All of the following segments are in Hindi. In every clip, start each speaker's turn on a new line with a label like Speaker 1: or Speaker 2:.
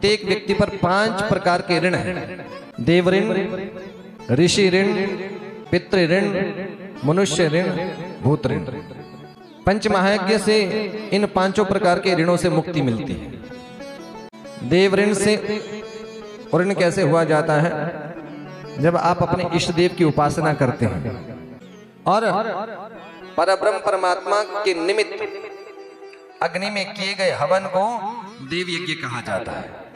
Speaker 1: प्रत्येक व्यक्ति पर 5 प्रकार के ऋण हैं। देव ऋण, ऋषि ऋण, पितृ ऋण, मनुष्य ऋण, भूत ऋण। पंच महायज्ञ से इन 5 प्रकार के ऋणों से मुक्ति मिलती है। देव ऋण से ऋण कैसे हुआ जाता है? जब आप अपने इष्ट देव की उपासना करते हैं और परब्रह्म परमात्मा के निमित्त अग्नि में किए गए हवन को देव यज्ञ कहा जाता है।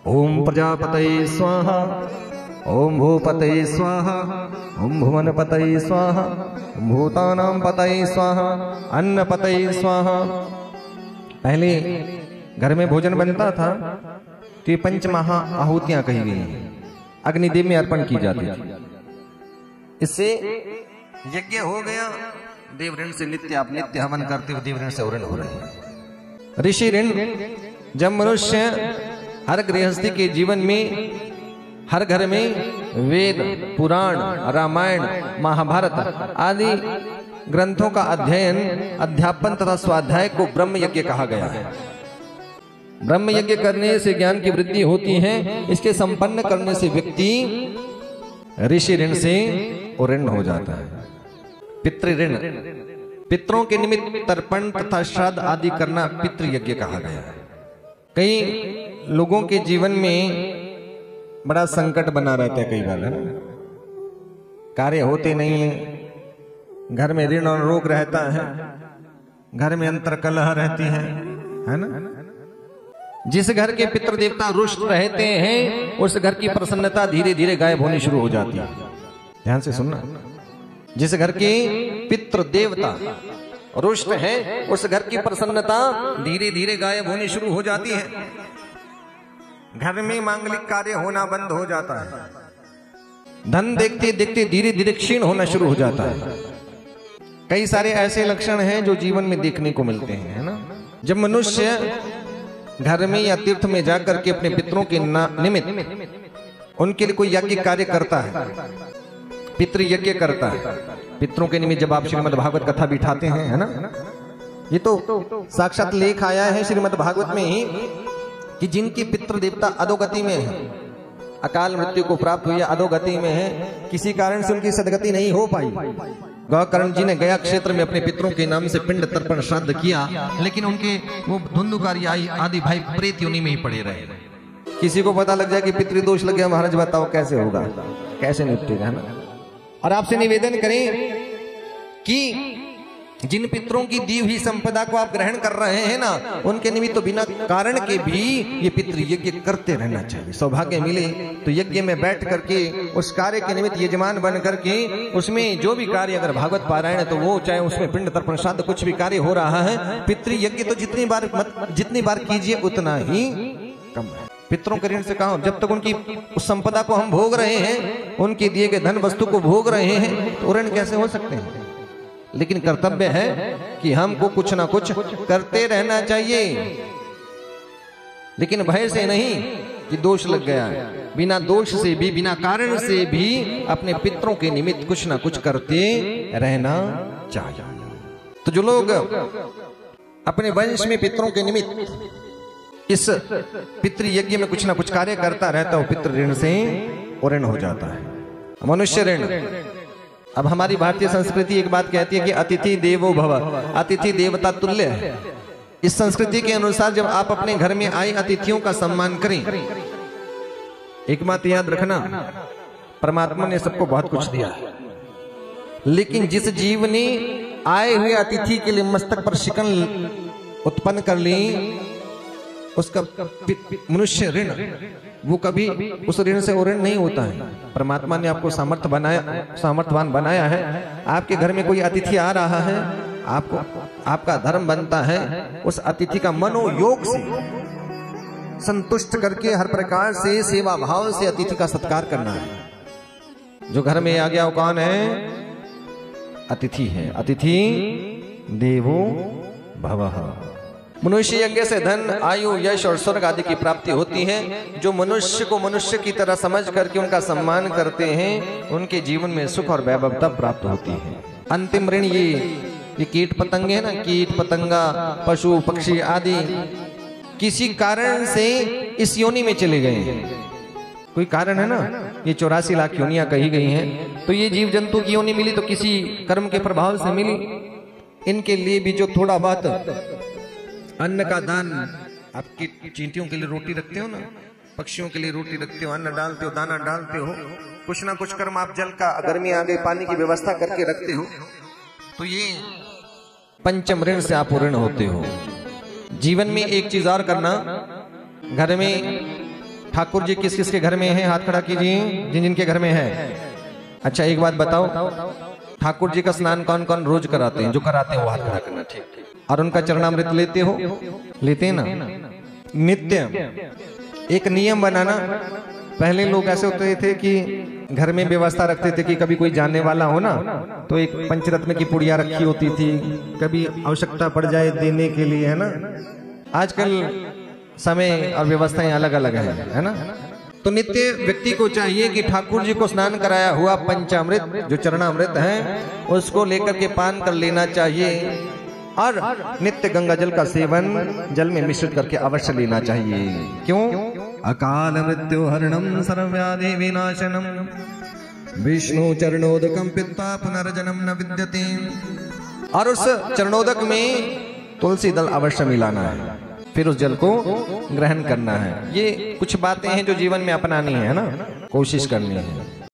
Speaker 1: ओम प्रजापतये स्वाहा, ओम भूपतये स्वाहा, ओम भुवन पतये स्वाहा, ओम भूतानां पतये स्वाहा, अन्न पतये स्वाहा। पहले घर में भोजन बनता था तो ये 5 महा आहुतियां कही गई हैं, अग्निदेव में अर्पण की जाती थी। इससे यज्ञ हो गया। देव ऋण से नित्य आप नित्य हवन करते हो, देव ऋण से ऋण हो रहे हैं। ऋषि ऋण, जब मनुष्य हर गृहस्थी के जीवन में हर घर में वेद, पुराण, रामायण, महाभारत आदि ग्रंथों का अध्ययन, अध्यापन तथा स्वाध्याय को ब्रह्म यज्ञ कहा गया है। ब्रह्म यज्ञ करने से ज्ञान की वृद्धि होती है। इसके संपन्न करने से व्यक्ति ऋषि ऋण से ऋण हो जाता है। पितृ ऋण, पितरों के निमित्त तर्पण तथा श्राद्ध आदि करना पितृ यज्ञ कहा गया है। कई लोगों के जीवन में बड़ा संकट बना रहता है, कई बार है ना, कार्य होते नहीं है, घर में ऋण और रोग रहता है, घर में अंतर कलह रहती है ना। जिस घर के पितृ देवता रुष्ट रहते हैं उस घर की प्रसन्नता धीरे धीरे गायब होनी शुरू हो जाती है। ध्यान से सुनना, जिस घर के पितृ देवता रुष्ट हैं उस घर की प्रसन्नता धीरे धीरे गायब होनी शुरू हो जाती है। घर में मांगलिक कार्य होना बंद हो जाता है। धन देखते देखते धीरे धीरे क्षीण होना शुरू हो जाता है। कई सारे ऐसे लक्षण हैं जो जीवन में देखने को मिलते हैं, है ना। जब मनुष्य घर में या तीर्थ में जाकर के अपने पितरों के निमित्त उनके लिए कोई यज्ञ कार्य करता है, पितृ यज्ञ करता है, पितरों के निमित्त जब आप श्रीमद् भागवत कथा बिठाते हैं, है ना, ये तो साक्षात लेख आया है श्रीमद् भागवत में ही कि जिनके पितृ देवता अधोगति में है, अकाल मृत्यु को प्राप्त हुई, अधोगति में है, किसी कारण से उनकी सदगति नहीं हो पाई। गौकर्ण जी ने गया क्षेत्र में अपने पितरों के नाम से पिंड तर्पण श्राद्ध किया, लेकिन उनके वो धुंधुकारी आदि भाई प्रेत योनि में ही पड़े रहे। किसी को पता लग जाए कि पितृदोष लग गया, महाराज बताओ कैसे होगा, कैसे निपटेगा ना। और आपसे निवेदन करें कि जिन पितरों की दी हुई संपदा को आप ग्रहण कर रहे हैं ना, उनके निमित्त तो बिना कारण के भी ये पितृ यज्ञ करते रहना चाहिए। सौभाग्य मिले तो यज्ञ में बैठ करके उस कार्य के निमित्त यजमान बन करके उसमें जो भी कार्य, अगर भागवत पारायण है तो वो, चाहे उसमें पिंड तर्पण श्राद्ध कुछ भी कार्य हो रहा है, पितृ यज्ञ तो जितनी बार कीजिए उतना ही कम है। पितरों के ऋण से कहा, जब तक उनकी उस संपदा को हम भोग रहे हैं, उनके दिए गए धन वस्तु को भोग रहे हैं, तो ऋण कैसे हो सकते हैं। लेकिन कर्तव्य है कि हमको कुछ ना कुछ करते रहना चाहिए, लेकिन भय से नहीं कि दोष लग गया है। बिना दोष से भी, बिना कारण से भी अपने पितरों के निमित्त कुछ ना कुछ करते रहना चाहिए। तो जो लोग अपने वंश में पितरों के निमित्त इस पितृ यज्ञ में कुछ ना कुछ कार्य करता रहता है, वो पितृ ऋण से ऋण हो जाता है। मनुष्य ऋण, अब हमारी भारतीय संस्कृति एक बात कहती है कि अतिथि देवो भव, अतिथि देवता तुल्य है। इस संस्कृति के अनुसार जब आप अपने घर में आए अतिथियों का सम्मान करें, एक बात याद रखना, परमात्मा ने सबको बहुत कुछ दिया है, लेकिन जिस जीव ने आए हुए अतिथि के लिए मस्तक पर शिकन उत्पन्न कर ली, उसका मनुष्य ऋण, वो कभी उस ऋण से ऋण नहीं होता है। परमात्मा ने आपको सामर्थ्यवान बनाया है। आपके घर में कोई अतिथि आ रहा है, आपका धर्म बनता है उस अतिथि का मनोयोग से संतुष्ट करके हर प्रकार से सेवा भाव से अतिथि का सत्कार करना है। जो घर में आ गया वो कौन है? अतिथि है। अतिथि देवो भवः। मनुष्य यज्ञ से धन, आयु, यश और स्वर्ग आदि की प्राप्ति होती है। जो मनुष्य को मनुष्य की तरह समझ करके उनका सम्मान करते हैं, उनके जीवन में सुख और वैभवता प्राप्त होती है। अंतिम ऋण ये कीट पतंगे है ना, कीट पतंगा, पशु पक्षी आदि किसी कारण से इस योनि में चले गए हैं। कोई कारण है ना, ये 84 लाख योनियां कही गई हैं, तो ये जीव जंतु की योनि मिली तो किसी कर्म के प्रभाव से मिली। इनके लिए भी जो थोड़ा बहुत अन्न का दान, आपकी चींटियों के लिए रोटी रखते हो ना, पक्षियों के लिए रोटी रखते हो, अन्न डालते हो, दाना डालते हो, कुछ ना कुछ कर्म आप जल का, गर्मी आ गई पानी की व्यवस्था करके रखते हो, तो ये पंचम ऋण से आप ऋण होते हो। जीवन में एक चीज और करना, घर में ठाकुर जी किस किस के घर में है, हाथ खड़ा कीजिए जिन जिन के घर में है। अच्छा एक बात बताओ, ठाकुर जी का स्नान कौन कौन रोज कराते हैं? जो कराते हैं वो हाथ खड़ा करना, ठीक। और उनका चरणामृत लेते हो? लेते हैं ना। नित्य एक नियम बनाना। पहले लोग ऐसे होते थे कि घर में व्यवस्था रखते थे कि कभी कोई जाने वाला हो ना, तो एक पंचरत्न की पुड़िया रखी होती थी, कभी आवश्यकता पड़ जाए देने के लिए, है ना। आजकल समय और व्यवस्थाएं अलग अलग है ना। तो नित्य व्यक्ति को चाहिए कि ठाकुर जी को स्नान कराया हुआ पंचामृत जो चरणामृत है उसको लेकर के पान कर लेना चाहिए, और नित्य गंगा जल का सेवन जल में मिश्रित करके अवश्य लेना चाहिए। क्यों? अकाल मृत्यु हरणम सर्वव्याधि विनाशनम विष्णु चरणोदकम पित्वा पुनर्जन्म न विद्यते। और उस चरणोदक में तुलसी दल अवश्य मिलाना है, फिर उस जल को ग्रहण करना है। ये कुछ बातें हैं जो जीवन में अपनानी है ना, कोशिश करनी है।